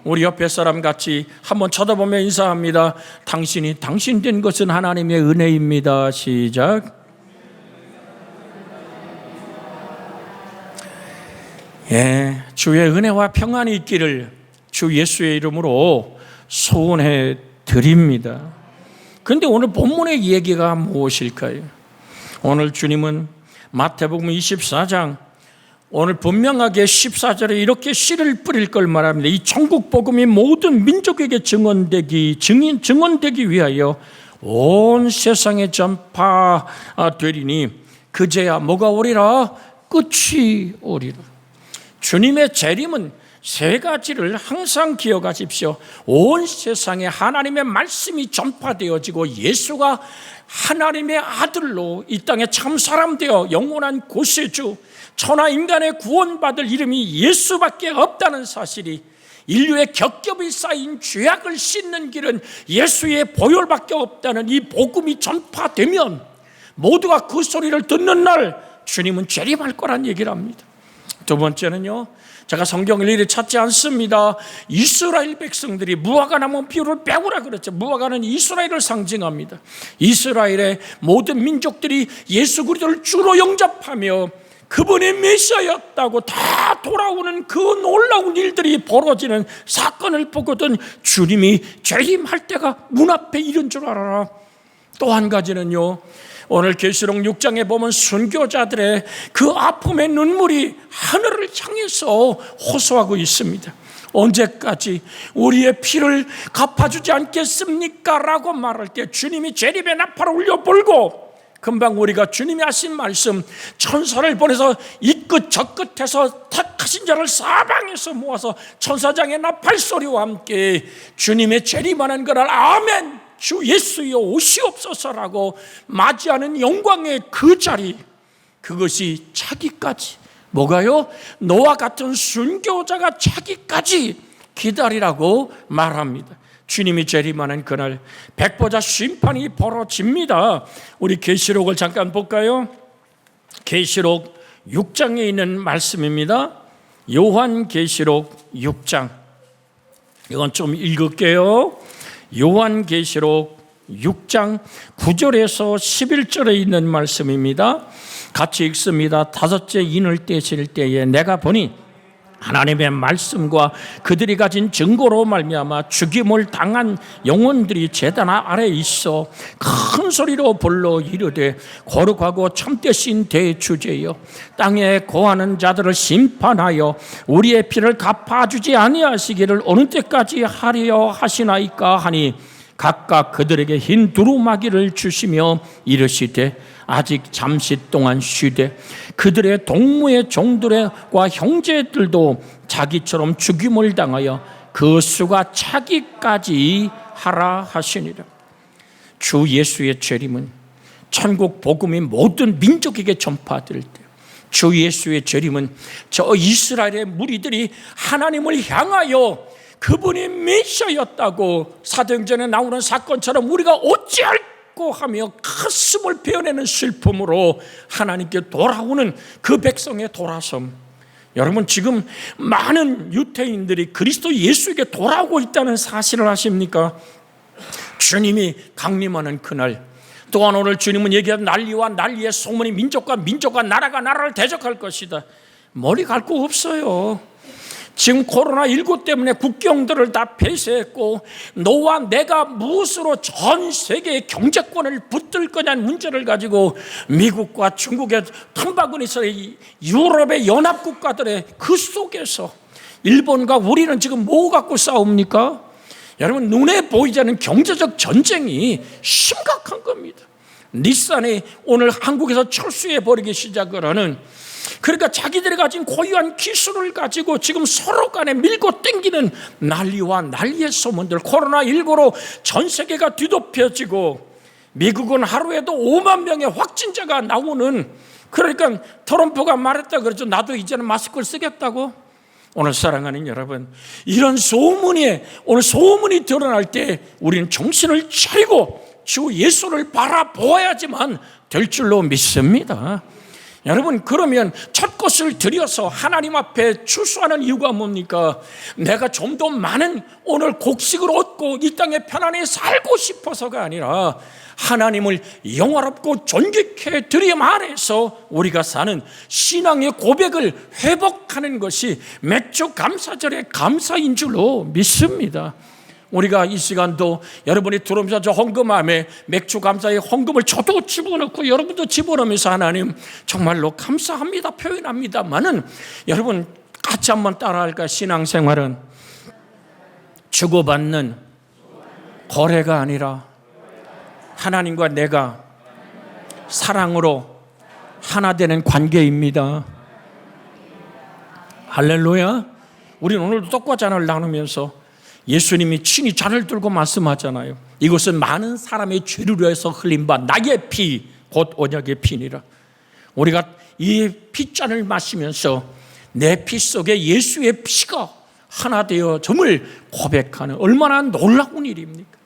우리 옆에 사람 같이 한번 쳐다보며 인사합니다. 당신이 당신 된 것은 하나님의 은혜입니다. 시작. 주의 은혜와 평안이 있기를 주 예수의 이름으로 소원해 드립니다. 그런데 오늘 본문의 얘기가 무엇일까요? 오늘 주님은 마태복음 24장 오늘 분명하게 14절에 이렇게 씨를 뿌릴 걸 말합니다. 이 천국 복음이 모든 민족에게 증언되기 위하여 온 세상에 전파되리니 그제야 뭐가 오리라? 끝이 오리라. 주님의 재림은 세 가지를 항상 기억하십시오. 온 세상에 하나님의 말씀이 전파되어지고 예수가 하나님의 아들로 이 땅에 참사람 되어 영원한 구세주 천하 인간의 구원받을 이름이 예수밖에 없다는 사실이, 인류의 겹겹이 쌓인 죄악을 씻는 길은 예수의 보혈밖에 없다는 이 복음이 전파되면 모두가 그 소리를 듣는 날 주님은 재림할 거란 얘기를 합니다. 두 번째는요, 제가 성경을 이리 찾지 않습니다. 이스라엘 백성들이 무화과 나무 비유를 배우라 그랬죠. 무화과는 이스라엘을 상징합니다. 이스라엘의 모든 민족들이 예수 그리스도를 주로 영접하며 그분이 메시아였다고 다 돌아오는 그 놀라운 일들이 벌어지는 사건을 보거든 주님이 재림할 때가 문 앞에 이른 줄 알아라. 또 한 가지는요, 오늘 계시록 6장에 보면 순교자들의 그 아픔의 눈물이 하늘을 향해서 호소하고 있습니다. 언제까지 우리의 피를 갚아주지 않겠습니까? 라고 말할 때 주님이 재림의 나팔을 울려 불고, 금방 우리가 주님이 하신 말씀, 천사를 보내서 이 끝 저 끝에서 택하신 자를 사방에서 모아서 천사장의 나팔 소리와 함께 주님의 재림하는 그날 아멘 주 예수여 오시옵소서라고 맞이하는 영광의 그 자리, 그것이 차기까지, 뭐가요? 노아 같은 순교자가 차기까지 기다리라고 말합니다. 주님이 재림하는 그날 백보자 심판이 벌어집니다. 우리 계시록을 잠깐 볼까요? 계시록 6장에 있는 말씀입니다. 요한계시록 6장, 이건 좀 읽을게요. 요한계시록 6장 9절에서 11절에 있는 말씀입니다. 같이 읽습니다. 다섯째 인을 떼실 때에 내가 보니 하나님의 말씀과 그들이 가진 증거로 말미암아 죽임을 당한 영혼들이 제단 아래 있어 큰 소리로 불러 이르되 거룩하고 참되신 대주제여, 땅에 거하는 자들을 심판하여 우리의 피를 갚아주지 아니하시기를 어느 때까지 하려 하시나이까 하니 각각 그들에게 흰 두루마기를 주시며 이르시되 아직 잠시 동안 쉬되 그들의 동무의 종들과 형제들도 자기처럼 죽임을 당하여 그 수가 차기까지 하라 하시니라. 주 예수의 재림은 천국 복음이 모든 민족에게 전파될 때, 주 예수의 재림은 저 이스라엘의 무리들이 하나님을 향하여 그분이 메시아였다고 사도행전에 나오는 사건처럼 우리가 어찌할까 하며 가슴을 베어내는 슬픔으로 하나님께 돌아오는 그 백성의 돌아섬. 여러분, 지금 많은 유대인들이 그리스도 예수에게 돌아오고 있다는 사실을 아십니까? 주님이 강림하는 그날, 또한 오늘 주님은 얘기한 난리와 난리의 소문이 민족과 나라가 나라를 대적할 것이다. 머리 갈 거 없어요. 지금 코로나19 때문에 국경들을 다 폐쇄했고, 너와 내가 무엇으로 전 세계의 경제권을 붙들 거냐는 문제를 가지고 미국과 중국의 탐바구니에서 유럽의 연합국가들의 그 속에서 일본과 우리는 지금 뭐 갖고 싸웁니까? 여러분, 눈에 보이지 않는 경제적 전쟁이 심각한 겁니다. 닛산이 오늘 한국에서 철수해버리기 시작을 하는, 그러니까 자기들이 가진 고유한 기술을 가지고 지금 서로 간에 밀고 땡기는 난리와 난리의 소문들, 코로나19로 전 세계가 뒤덮여지고 미국은 하루에도 5만 명의 확진자가 나오는, 그러니까 트럼프가 말했다 그러죠. 나도 이제는 마스크를 쓰겠다고. 오늘 사랑하는 여러분, 이런 소문이, 오늘 소문이 드러날 때 우리는 정신을 차리고 주 예수를 바라보아야지만 될 줄로 믿습니다. 여러분, 그러면 첫 것을 들여서 하나님 앞에 추수하는 이유가 뭡니까? 내가 좀 더 많은 오늘 곡식을 얻고 이 땅에 편안히 살고 싶어서가 아니라 하나님을 영화롭고 존귀케 드림 안에서 우리가 사는 신앙의 고백을 회복하는 것이 맥주 감사절의 감사인 줄로 믿습니다. 우리가 이 시간도 여러분이 들어오면서 저 헌금함에 맥주 감사의 헌금을 저도 집어넣고 여러분도 집어넣으면서 하나님 정말로 감사합니다 표현합니다만은, 여러분 같이 한번 따라할까? 신앙생활은 주고받는 거래가 아니라 하나님과 내가 사랑으로 하나 되는 관계입니다. 할렐루야. 우리는 오늘도 떡과 잔을 나누면서 예수님이 친히 잔을 들고 말씀하잖아요. 이것은 많은 사람의 죄를 위해서 흘린 바 나의 피 곧 언약의 피니라. 우리가 이 피잔을 마시면서 내 피 속에 예수의 피가 하나 되어 점을 고백하는 얼마나 놀라운 일입니까?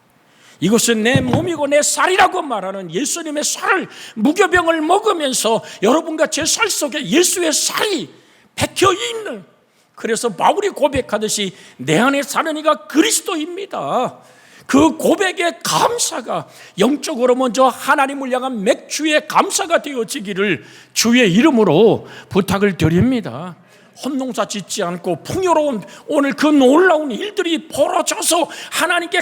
이것은 내 몸이고 내 살이라고 말하는 예수님의 살을 무교병을 먹으면서 여러분과 제 살 속에 예수의 살이 박혀 있는, 그래서 바울이 고백하듯이 내 안에 사는 이가 그리스도입니다. 그 고백의 감사가 영적으로 먼저 하나님을 향한 맥주의 감사가 되어지기를 주의 이름으로 부탁을 드립니다. 헛농사 짓지 않고 풍요로운 오늘 그 놀라운 일들이 벌어져서 하나님께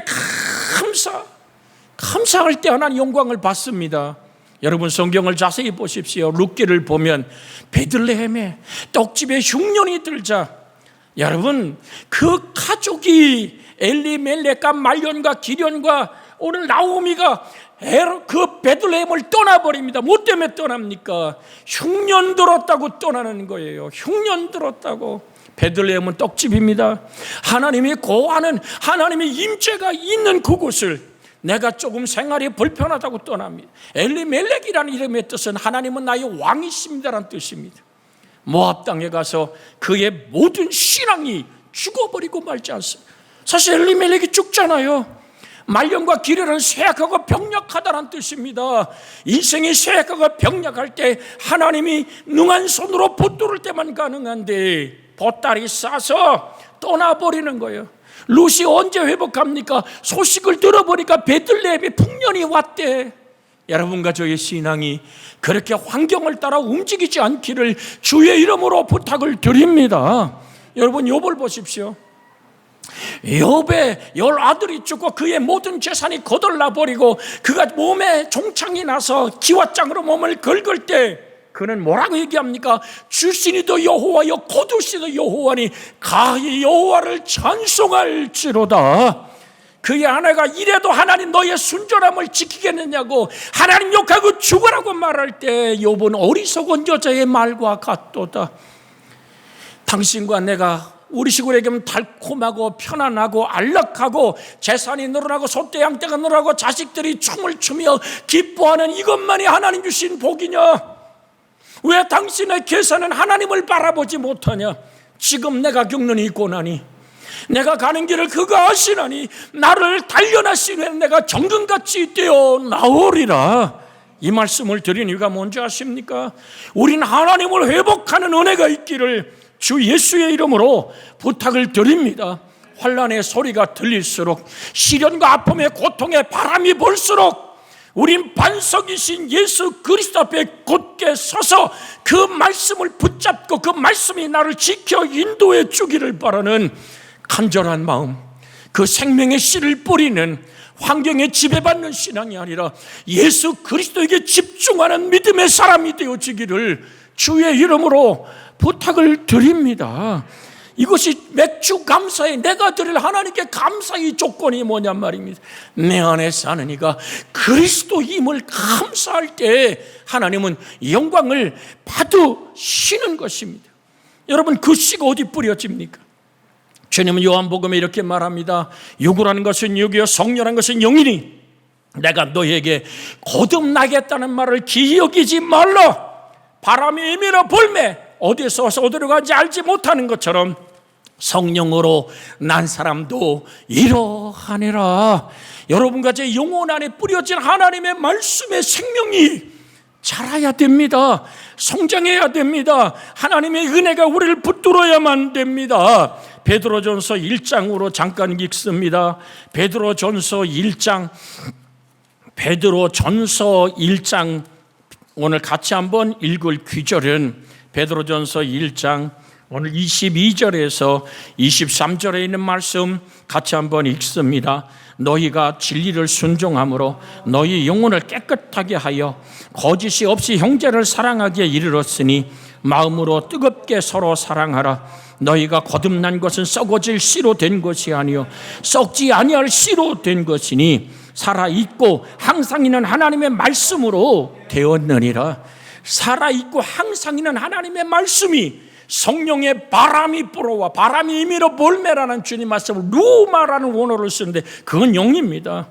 감사할 때 하나님 영광을 받습니다. 여러분 성경을 자세히 보십시오. 룻기를 보면 베들레헴에 떡집에 흉년이 들자, 여러분 그 가족이 엘리멜렉과 말년과 기련과 오늘 나오미가 그 베들레헴을 떠나버립니다. 뭐 때문에 떠납니까? 흉년 들었다고 떠나는 거예요. 흉년 들었다고. 베들레헴은 떡집입니다. 하나님이 고하는 하나님의 임재가 있는 그곳을 내가 조금 생활이 불편하다고 떠납니다. 엘리멜렉이라는 이름의 뜻은 하나님은 나의 왕이십니다라는 뜻입니다. 모압 땅에 가서 그의 모든 신앙이 죽어버리고 말지 않습니다. 사실 엘리멜렉이 죽잖아요. 말년과 기련은 쇠약하고 병약하다는 뜻입니다. 인생이 쇠약하고 병약할 때 하나님이 능한 손으로 붙들을 때만 가능한데 보따리 싸서 떠나버리는 거예요. 룻이 언제 회복합니까? 소식을 들어보니까 베들레헴에 풍년이 왔대. 여러분과 저의 신앙이 그렇게 환경을 따라 움직이지 않기를 주의 이름으로 부탁을 드립니다. 여러분 욥을 보십시오. 욥의 10아들이 죽고 그의 모든 재산이 거덜나 버리고 그가 몸에 종창이 나서 기왓장으로 몸을 긁을 때 그는 뭐라고 얘기합니까? 주신이도 여호와여 거두시도 여호와니 가히 여호와를 찬송할지로다. 그의 아내가 이래도 하나님 너의 순전함을 지키겠느냐고 하나님 욕하고 죽으라고 말할 때 욥은 어리석은 여자의 말과 같도다. 당신과 내가 우리 시골에 얘기하면 달콤하고 편안하고 안락하고 재산이 늘어나고 소떼 양떼가 늘어나고 자식들이 춤을 추며 기뻐하는 이것만이 하나님 주신 복이냐? 왜 당신의 계산은 하나님을 바라보지 못하냐? 지금 내가 겪는 이 고난이 내가 가는 길을 그가 아시나니 나를 단련하시되 내가 정금같이 되어 나오리라. 이 말씀을 드린 이유가 뭔지 아십니까? 우린 하나님을 회복하는 은혜가 있기를 주 예수의 이름으로 부탁을 드립니다. 환난의 소리가 들릴수록 시련과 아픔의 고통의 바람이 불수록 우린 반석이신 예수 그리스도 앞에 곧게 서서 그 말씀을 붙잡고 그 말씀이 나를 지켜 인도해 주기를 바라는 간절한 마음, 그 생명의 씨를 뿌리는 환경에 지배받는 신앙이 아니라 예수 그리스도에게 집중하는 믿음의 사람이 되어지기를 주의 이름으로 부탁을 드립니다. 이것이 맥주 감사의 내가 드릴 하나님께 감사의 조건이 뭐냔 말입니다. 내 안에 사는 이가 그리스도임을 감사할 때 하나님은 영광을 받으시는 것입니다. 여러분 그 씨가 어디 뿌려집니까? 주님은 요한복음에 이렇게 말합니다. 육이라는 것은 육이요 성령이라는 것은 영이니 내가 너희에게 거듭나겠다는 말을 기억이지 말라. 바람이 임이나 불매 어디서 와서 어디로 가는지 알지 못하는 것처럼 성령으로 난 사람도 이러하니라. 여러분과 제 영혼 안에 뿌려진 하나님의 말씀의 생명이 자라야 됩니다. 성장해야 됩니다. 하나님의 은혜가 우리를 붙들어야만 됩니다. 베드로전서 1장으로 잠깐 읽습니다. 베드로전서 1장 오늘 같이 한번 읽을 귀절은 베드로전서 1장 오늘 22절에서 23절에 있는 말씀 같이 한번 읽습니다. 너희가 진리를 순종함으로 너희 영혼을 깨끗하게 하여 거짓이 없이 형제를 사랑하기에 이르렀으니 마음으로 뜨겁게 서로 사랑하라. 너희가 거듭난 것은 썩어질 씨로 된 것이 아니요 썩지 아니할 씨로 된 것이니 살아있고 항상 있는 하나님의 말씀으로 되었느니라. 살아있고 항상 있는 하나님의 말씀이 성령의 바람이 불어와 바람이 임의로 볼매라는 주님 말씀을 루마라는 원어를 쓰는데 그건 영입니다.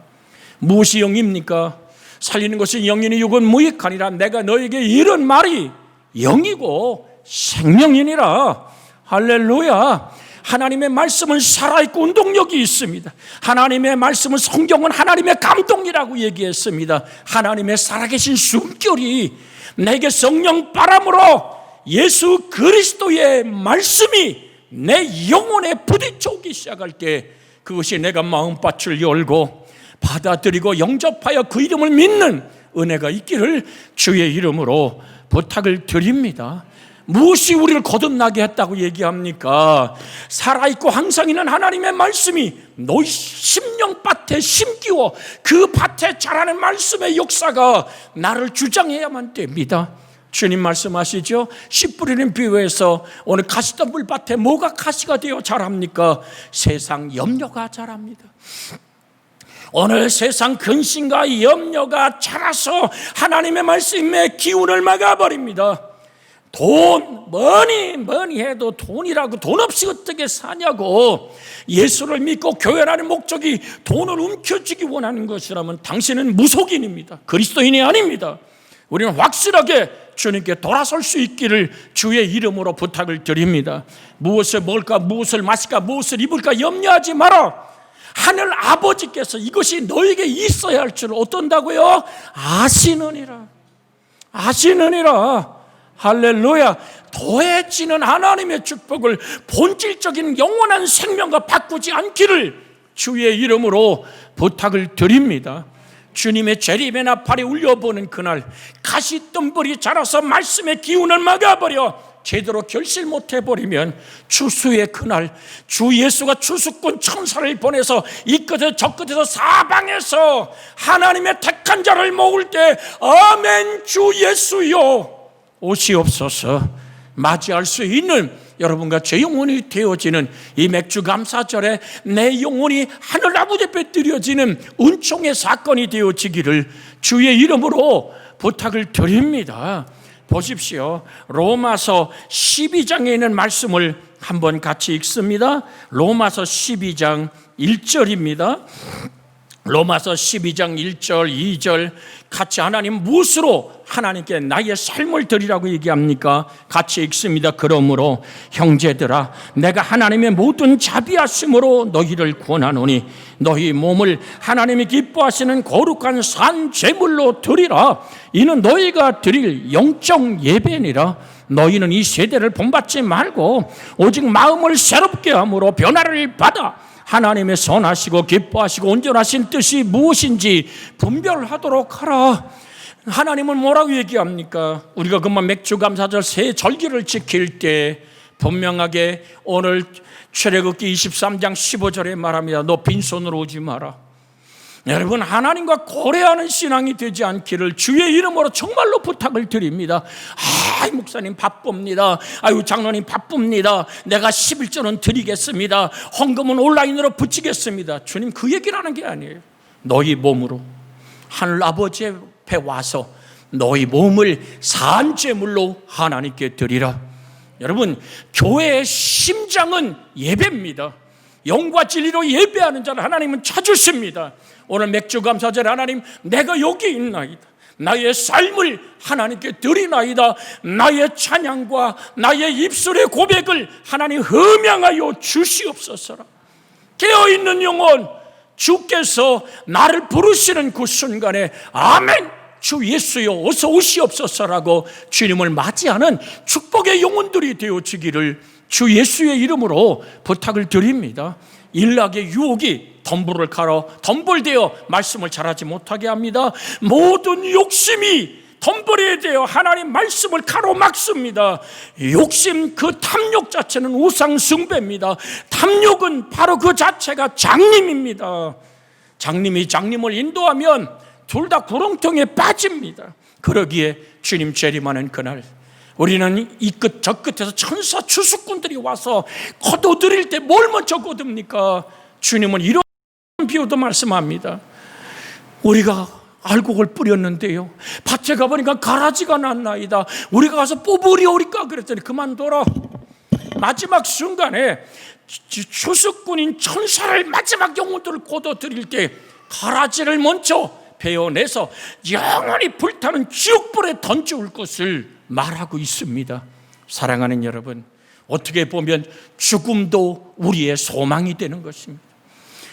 무엇이 영입니까? 살리는 것은 영이니 육은 무익하니라. 내가 너에게 이런 말이 영이고 생명이니라. 할렐루야. 하나님의 말씀은 살아있고 운동력이 있습니다. 하나님의 말씀은 성경은 하나님의 감동이라고 얘기했습니다. 하나님의 살아계신 숨결이 내게 성령 바람으로 예수 그리스도의 말씀이 내 영혼에 부딪혀오기 시작할 때 그것이 내가 마음밭을 열고 받아들이고 영접하여 그 이름을 믿는 은혜가 있기를 주의 이름으로 부탁을 드립니다. 무엇이 우리를 거듭나게 했다고 얘기합니까? 살아있고 항상 있는 하나님의 말씀이 너희 심령밭에 심기워 그 밭에 자라는 말씀의 역사가 나를 주장해야만 됩니다. 주님 말씀하시죠. 씨 뿌리는 비유에서 오늘 가시덤불 밭에 뭐가 가시가 되어 자랍니까? 세상 염려가 자랍니다. 오늘 세상 근심과 염려가 자라서 하나님의 말씀의 기운을 막아버립니다. 돈, 뭐니 해도 돈이라고 돈 없이 어떻게 사냐고. 예수를 믿고 교회라는 목적이 돈을 움켜쥐기 원하는 것이라면 당신은 무속인입니다. 그리스도인이 아닙니다. 우리는 확실하게 주님께 돌아설 수 있기를 주의 이름으로 부탁을 드립니다. 무엇을 먹을까, 무엇을 마실까, 무엇을 입을까 염려하지 마라. 하늘 아버지께서 이것이 너에게 있어야 할 줄 어떤다고요? 아시느니라. 할렐루야. 더해지는 하나님의 축복을 본질적인 영원한 생명과 바꾸지 않기를 주의 이름으로 부탁을 드립니다. 주님의 재림의 나팔이 울려보는 그날 가시덤불이 자라서 말씀의 기운을 막아버려 제대로 결실 못해버리면 추수의 그날 주 예수가 추수꾼 천사를 보내서 이 끝에서 저 끝에서 사방에서 하나님의 택한 자를 모을 때 아멘 주 예수여 오시옵소서 맞이할 수 있는 여러분과 제 영혼이 되어지는 이 맥주 감사절에 내 영혼이 하늘 아버지 앞에 드려지는 은총의 사건이 되어지기를 주의 이름으로 부탁을 드립니다. 보십시오. 로마서 12장에 있는 말씀을 한번 같이 읽습니다. 로마서 12장 1절입니다. 로마서 12장 1절 2절 같이 하나님 무엇으로 하나님께 나의 삶을 드리라고 얘기합니까? 같이 읽습니다. 그러므로 형제들아 내가 하나님의 모든 자비하심으로 너희를 권하노니 너희 몸을 하나님이 기뻐하시는 거룩한 산 제물로 드리라. 이는 너희가 드릴 영적 예배니라. 너희는 이 세대를 본받지 말고 오직 마음을 새롭게 함으로 변화를 받아 하나님의 선하시고 기뻐하시고 온전하신 뜻이 무엇인지 분별하도록 하라. 하나님은 뭐라고 얘기합니까? 우리가 그만 맥주감사절 새 절기를 지킬 때 분명하게 오늘 출애굽기 23장 15절에 말합니다. 너 빈손으로 오지 마라. 여러분 하나님과 거래하는 신앙이 되지 않기를 주의 이름으로 정말로 부탁을 드립니다. 목사님 바쁩니다. 장로님 바쁩니다. 내가 11조는 드리겠습니다. 헌금은 온라인으로 붙이겠습니다. 주님 그 얘기를 하는 게 아니에요. 너희 몸으로 하늘 아버지 앞에 와서 너희 몸을 산제물로 하나님께 드리라. 여러분 교회의 심장은 예배입니다. 영과 진리로 예배하는 자를 하나님은 찾으십니다. 오늘 맥주감사절 하나님 내가 여기 있나이다. 나의 삶을 하나님께 드리나이다. 나의 찬양과 나의 입술의 고백을 하나님 흠양하여 주시옵소서라. 깨어있는 영혼 주께서 나를 부르시는 그 순간에 아멘 주 예수여 어서 오시옵소서라고 주님을 맞이하는 축복의 영혼들이 되어지기를 주 예수의 이름으로 부탁을 드립니다. 일락의 유혹이 덤불을 갈아 덤불되어 말씀을 잘하지 못하게 합니다. 모든 욕심이 덤불에 대어 하나님 말씀을 가로막습니다. 욕심, 그 탐욕 자체는 우상 숭배입니다. 탐욕은 바로 그 자체가 장님입니다. 장님이 장님을 인도하면 둘 다 구렁텅이에 빠집니다. 그러기에 주님 재림하는 그날 우리는 이 끝 저 끝에서 천사 추수꾼들이 와서 거둬들일 때 뭘 먼저 거둡니까? 주님은 이런 비유도 말씀합니다. 우리가 알곡을 뿌렸는데요, 밭에 가보니까 가라지가 났나이다. 우리가 가서 뽑으려오리까 그랬더니 그만둬라. 마지막 순간에 추수꾼인 천사를 마지막 영혼들을 거둬들일 때 가라지를 먼저 베어내서 영원히 불타는 지옥불에 던져올 것을 말하고 있습니다. 사랑하는 여러분, 어떻게 보면 죽음도 우리의 소망이 되는 것입니다.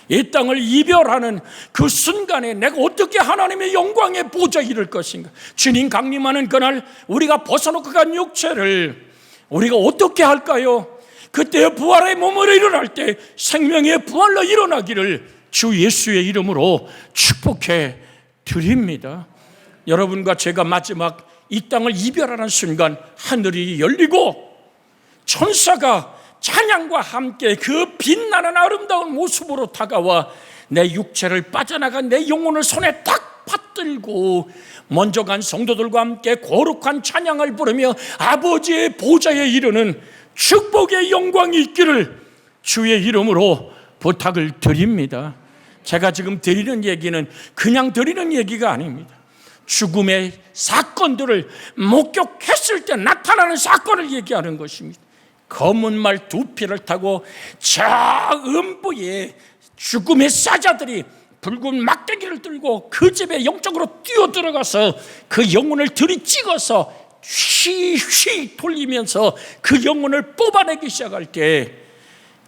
이 땅을 이별하는 그 순간에 내가 어떻게 하나님의 영광의 보좌에 이를 것인가? 주님 강림하는 그날 우리가 벗어놓고 간 육체를 우리가 어떻게 할까요? 그때 부활의 몸으로 일어날 때 생명의 부활로 일어나기를 주 예수의 이름으로 축복해 드립니다. 여러분과 제가 마지막 이 땅을 이별하는 순간 하늘이 열리고 천사가 찬양과 함께 그 빛나는 아름다운 모습으로 다가와 내 육체를 빠져나간 내 영혼을 손에 딱 받들고 먼저 간 성도들과 함께 거룩한 찬양을 부르며 아버지의 보좌에 이르는 축복의 영광이 있기를 주의 이름으로 부탁을 드립니다. 제가 지금 드리는 얘기는 그냥 드리는 얘기가 아닙니다. 죽음의 사건들을 목격했을 때 나타나는 사건을 얘기하는 것입니다. 검은 말 2匹를 타고 저 음부에 죽음의 사자들이 붉은 막대기를 들고 그 집에 영적으로 뛰어들어가서 그 영혼을 들이찍어서 휘휘 돌리면서 그 영혼을 뽑아내기 시작할 때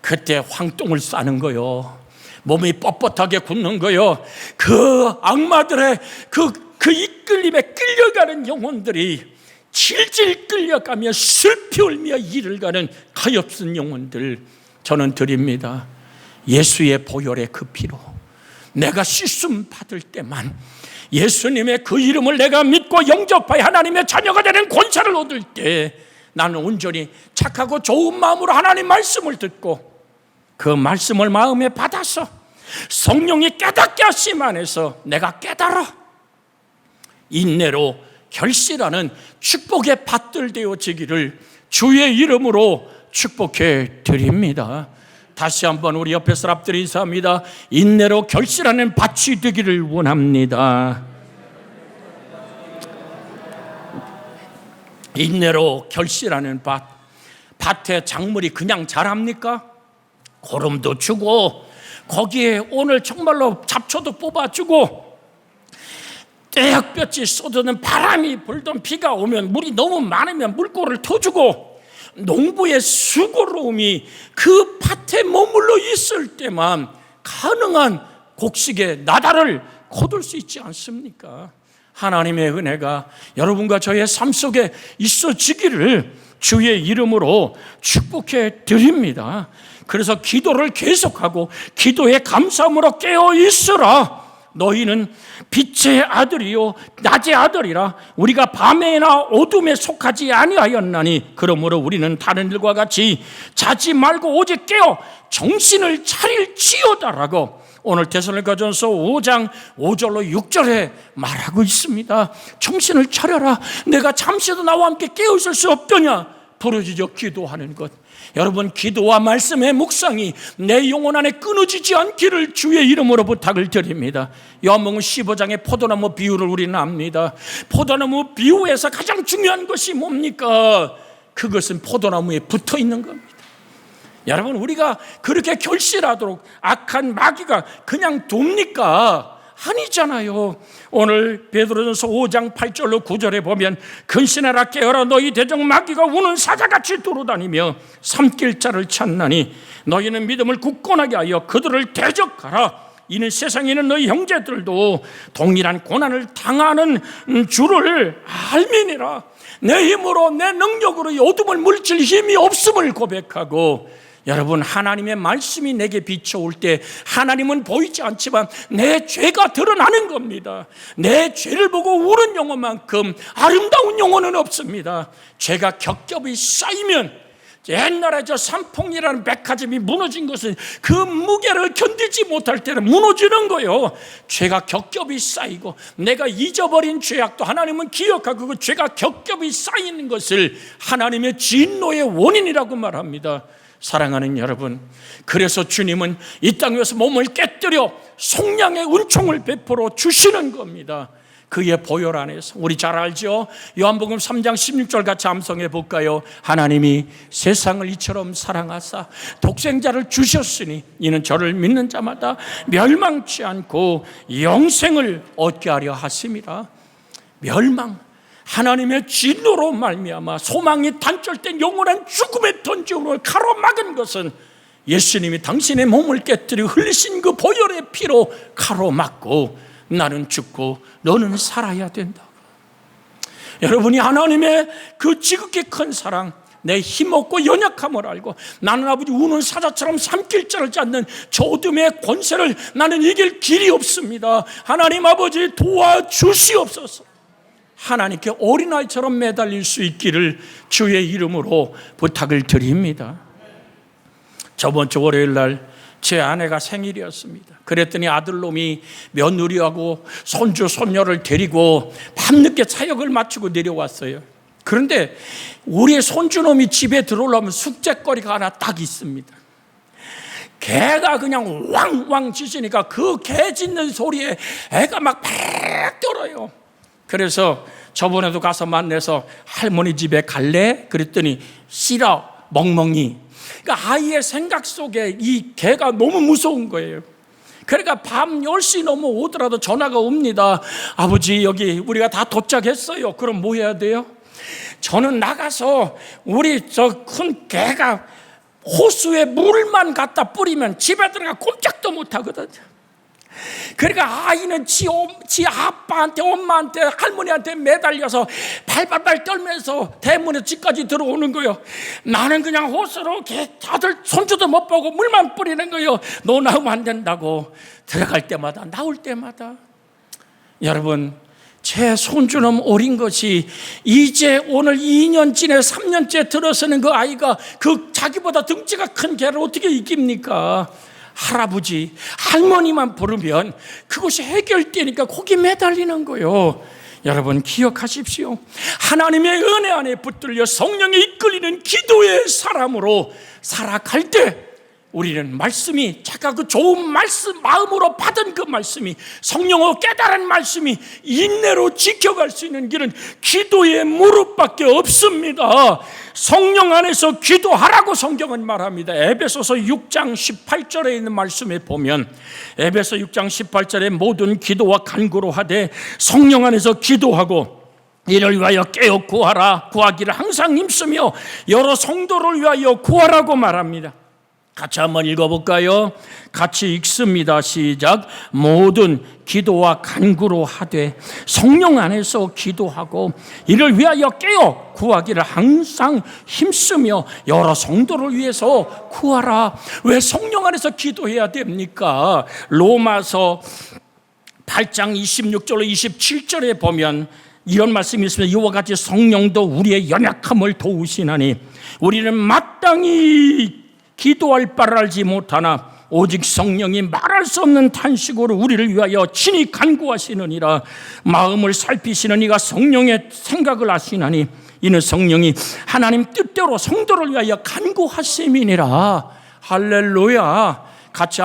그때 황똥을 싸는 거요. 몸이 뻣뻣하게 굳는 거요. 그 악마들의 그 이끌림에 끌려가는 영혼들이 질질 끌려가며 슬피 울며 이를 가는 가엾은 영혼들 저는 드립니다. 예수의 보혈의 그 피로 내가 씻음 받을 때만, 예수님의 그 이름을 내가 믿고 영접하여 하나님의 자녀가 되는 권세를 얻을 때 나는 온전히 착하고 좋은 마음으로 하나님 말씀을 듣고 그 말씀을 마음에 받아서 성령이 깨닫게 하심 안에서 내가 깨달아 인내로 결실하는 축복의 밭들 되어지기를 주의 이름으로 축복해 드립니다. 다시 한번 우리 옆에 사람들이 인사합니다. 인내로 결실하는 밭이 되기를 원합니다. 인내로 결실하는 밭. 밭에 작물이 그냥 자랍니까? 고름도 주고 거기에 오늘 정말로 잡초도 뽑아주고 떼약볕이 쏟아는 바람이 불던 비가 오면 물이 너무 많으면 물꼬를 터주고 농부의 수고로움이 그 밭에 머물러 있을 때만 가능한 곡식의 나달을 거둘 수 있지 않습니까? 하나님의 은혜가 여러분과 저의 삶 속에 있어지기를 주의 이름으로 축복해 드립니다. 그래서 기도를 계속하고 기도의 감사함으로 깨어 있으라. 너희는 빛의 아들이요 낮의 아들이라. 우리가 밤에나 어둠에 속하지 아니하였나니 그러므로 우리는 다른 일과 같이 자지 말고 오직 깨어 정신을 차릴지어다라고 오늘 데살로니가전서 5장 5절로 6절에 말하고 있습니다. 정신을 차려라. 내가 잠시도 나와 함께 깨어 있을 수 없더냐. 부르짖어 기도하는 것. 여러분, 기도와 말씀의 묵상이 내 영혼 안에 끊어지지 않기를 주의 이름으로 부탁을 드립니다. 요한복음 15장의 포도나무 비유를 우리는 압니다. 포도나무 비유에서 가장 중요한 것이 뭡니까? 그것은 포도나무에 붙어 있는 겁니다. 여러분, 우리가 그렇게 결실하도록 악한 마귀가 그냥 둡니까? 아니잖아요. 오늘 베드로전서 5장 8절로 9절에 보면 근신하라 깨어라 너희 대적 마귀가 우는 사자같이 돌아다니며 삼킬 자를 찾나니 너희는 믿음을 굳건하게 하여 그들을 대적하라. 이는 세상에 있는 너희 형제들도 동일한 고난을 당하는 줄을 알미니라. 내 힘으로 내 능력으로 이 어둠을 물칠 힘이 없음을 고백하고, 여러분, 하나님의 말씀이 내게 비춰올 때 하나님은 보이지 않지만 내 죄가 드러나는 겁니다. 내 죄를 보고 우는 영혼만큼 아름다운 영혼은 없습니다. 죄가 겹겹이 쌓이면, 옛날에 저 삼풍이라는 백화점이 무너진 것은 그 무게를 견디지 못할 때는 무너지는 거예요. 죄가 겹겹이 쌓이고 내가 잊어버린 죄악도 하나님은 기억하고 그 죄가 겹겹이 쌓이는 것을 하나님의 진노의 원인이라고 말합니다. 사랑하는 여러분, 그래서 주님은 이 땅에서 몸을 깨뜨려 속량의 은총을 베풀어 주시는 겁니다. 그의 보혈 안에서. 우리 잘 알죠? 요한복음 3장 16절 같이 암송해 볼까요? 하나님이 세상을 이처럼 사랑하사 독생자를 주셨으니 이는 저를 믿는 자마다 멸망치 않고 영생을 얻게 하려 하심이라. 멸망, 하나님의 진노로 말미암아 소망이 단절된 영원한 죽음의 던짐으로 가로막은 것은 예수님이 당신의 몸을 깨뜨려 흘리신 그 보혈의 피로 가로막고 나는 죽고 너는 살아야 된다. 여러분이 하나님의 그 지극히 큰 사랑, 내 힘없고 연약함을 알고 나는 아버지 우는 사자처럼 삼킬 자를 찾는 저 어둠의 권세를 나는 이길 길이 없습니다. 하나님 아버지 도와주시옵소서. 하나님께 어린아이처럼 매달릴 수 있기를 주의 이름으로 부탁을 드립니다. 저번 주 월요일 날 제 아내가 생일이었습니다. 그랬더니 아들놈이 며느리하고 손주 손녀를 데리고 밤늦게 사역을 마치고 내려왔어요. 그런데 우리의 손주놈이 집에 들어오려면 숙제거리가 하나 딱 있습니다. 개가 그냥 왕왕 짖으니까 그 개 짖는 소리에 애가 막 팍 떨어요. 그래서 저번에도 가서 만나서 할머니 집에 갈래? 그랬더니 싫어, 멍멍이. 그러니까 아이의 생각 속에 이 개가 너무 무서운 거예요. 그러니까 밤 10시 넘어오더라도 전화가 옵니다. 아버지, 여기 우리가 다 도착했어요. 그럼 뭐 해야 돼요? 저는 나가서 우리 저 큰 개가 호수에 물만 갖다 뿌리면 집에 들어가 꼼짝도 못 하거든요. 그러니까 아이는 지 아빠한테, 엄마한테, 할머니한테 매달려서 발발발 떨면서 대문에 집까지 들어오는 거예요. 나는 그냥 호수로 아들 손주도 못 보고 물만 뿌리는 거예요. 너 나오면 안 된다고. 들어갈 때마다, 나올 때마다. 여러분, 제 손주는 어린 것이 이제 오늘 2년째 3년째 들어서는 그 아이가 그 자기보다 등치가 큰 개를 어떻게 이깁니까? 할아버지, 할머니만 부르면 그것이 해결되니까 거기 매달리는 거예요. 여러분 기억하십시오. 하나님의 은혜 안에 붙들려 성령에 이끌리는 기도의 사람으로 살아갈 때 우리는 말씀이 자가 그 좋은 말씀, 마음으로 받은 그 말씀이 성령으로 깨달은 말씀이 인내로 지켜갈 수 있는 길은 기도의 무릎밖에 없습니다. 성령 안에서 기도하라고 성경은 말합니다. 에베소서 6장 18절에 있는 말씀에 보면 에베소 6장 18절에 모든 기도와 간구로 하되 성령 안에서 기도하고 이를 위하여 깨어 구하라. 구하기를 항상 힘쓰며 여러 성도를 위하여 구하라고 말합니다. 같이 한번 읽어볼까요? 같이 읽습니다. 시작. 모든 기도와 간구로 하되 성령 안에서 기도하고 이를 위하여 깨어 구하기를 항상 힘쓰며 여러 성도를 위해서 구하라. 왜 성령 안에서 기도해야 됩니까? 로마서 8장 26절로 27절에 보면 이런 말씀이 있습니다. 이와 같이 성령도 우리의 연약함을 도우시나니 우리는 마땅히 기도할 바를 알지 못하나 오직 성령이 말할 수 없는 탄식으로 우리를 위하여 친히 간구하시느니라. 마음을 살피시는 이가 성령의 생각을 아시나니 이는 성령이 하나님 뜻대로 성도를 위하여 간구하심이니라. 할렐루야. 같이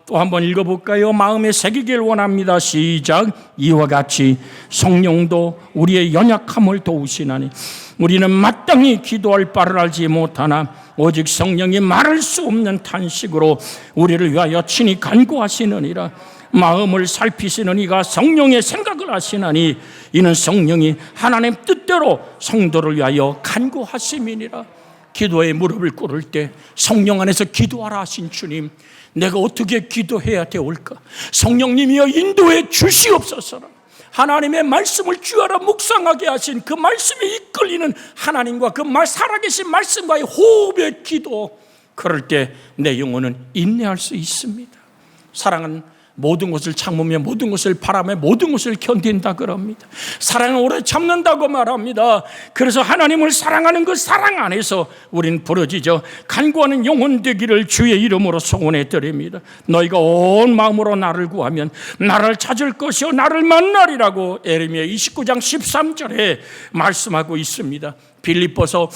또 한번 읽어볼까요? 마음에 새기길 원합니다. 시작. 이와 같이 성령도 우리의 연약함을 도우시나니 우리는 마땅히 기도할 바를 알지 못하나 오직 성령이 말할 수 없는 탄식으로 우리를 위하여 친히 간구하시느니라. 마음을 살피시는 이가 성령의 생각을 아시나니 이는 성령이 하나님 뜻대로 성도를 위하여 간구하심이니라. 기도에 무릎을 꿇을 때 성령 안에서 기도하라 하신 주님, 내가 어떻게 기도해야 되올까? 성령님이여 인도해 주시옵소서. 하나님의 말씀을 주하라 묵상하게 하신 그 말씀에 이끌리는 하나님과 그 살아계신 말씀과의 호흡의 기도, 그럴 때 내 영혼은 인내할 수 있습니다. 사랑은 모든 것을 참으며 모든 것을 바라며 모든 것을 견딘다 그럽니다. 사랑은 오래 참는다고 말합니다. 그래서 하나님을 사랑하는 그 사랑 안에서 우린 부러지죠. 간구하는 영혼 되기를 주의 이름으로 소원해 드립니다. 너희가 온 마음으로 나를 구하면 나를 찾을 것이요 나를 만나리라고 예레미야 29장 13절에 말씀하고 있습니다. 빌립보서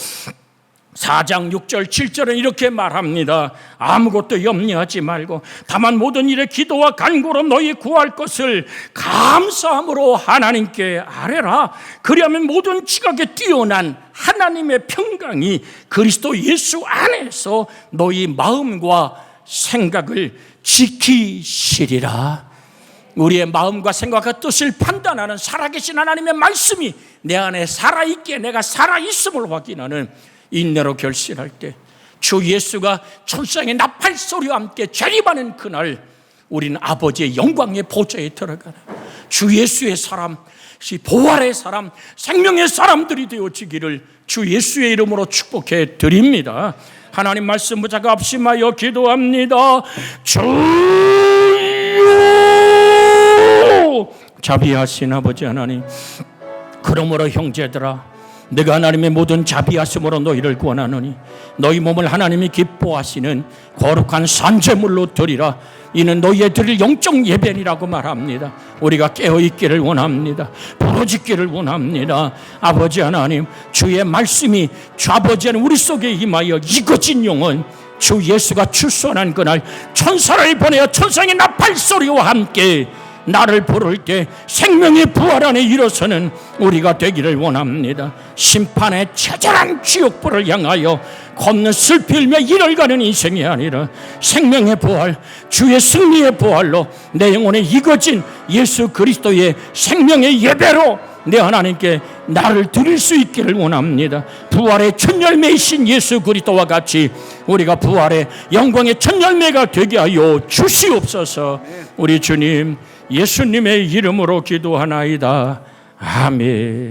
4장 6절 7절은 이렇게 말합니다. 아무것도 염려하지 말고 다만 모든 일에 기도와 간구로 너희 구할 것을 감사함으로 하나님께 아뢰라. 그리하면 모든 지각에 뛰어난 하나님의 평강이 그리스도 예수 안에서 너희 마음과 생각을 지키시리라. 우리의 마음과 생각과 뜻을 판단하는 살아계신 하나님의 말씀이 내 안에 살아있기에 내가 살아있음을 확인하는 인내로 결실할 때, 주 예수가 천상의 나팔 소리와 함께 재림하는 그날, 우리는 아버지의 영광의 보좌에 들어가는 주 예수의 사람, 부활의 사람, 생명의 사람들이 되어지기를 주 예수의 이름으로 축복해 드립니다. 하나님 말씀 붙잡고 합심하여 기도합니다. 주여, 자비하신 아버지 하나님, 그러므로 형제들아, 내가 하나님의 모든 자비하심으로 너희를 구원하노니 너희 몸을 하나님이 기뻐하시는 거룩한 산제물로 드리라. 이는 너희의 드릴 영적 예배니라고 말합니다. 우리가 깨어있기를 원합니다. 부러지기를 원합니다. 아버지 하나님, 주의 말씀이 주 아버지 하나님 우리 속에 임하여 이거진 영혼, 주 예수가 출소하는 그날 천사를 보내어 천상의 나팔 소리와 함께 나를 부를 때 생명의 부활 안에 일어서는 우리가 되기를 원합니다. 심판의 처절한 지옥불을 향하여 걷는 슬피 흘며 이를 가는 인생이 아니라 생명의 부활, 주의 승리의 부활로 내 영혼에 익어진 예수 그리스도의 생명의 예배로 내 하나님께 나를 드릴 수 있기를 원합니다. 부활의 첫 열매이신 예수 그리스도와 같이 우리가 부활의 영광의 첫 열매가 되게 하여 주시옵소서. 우리 주님 예수님의 이름으로 기도하나이다. 아멘.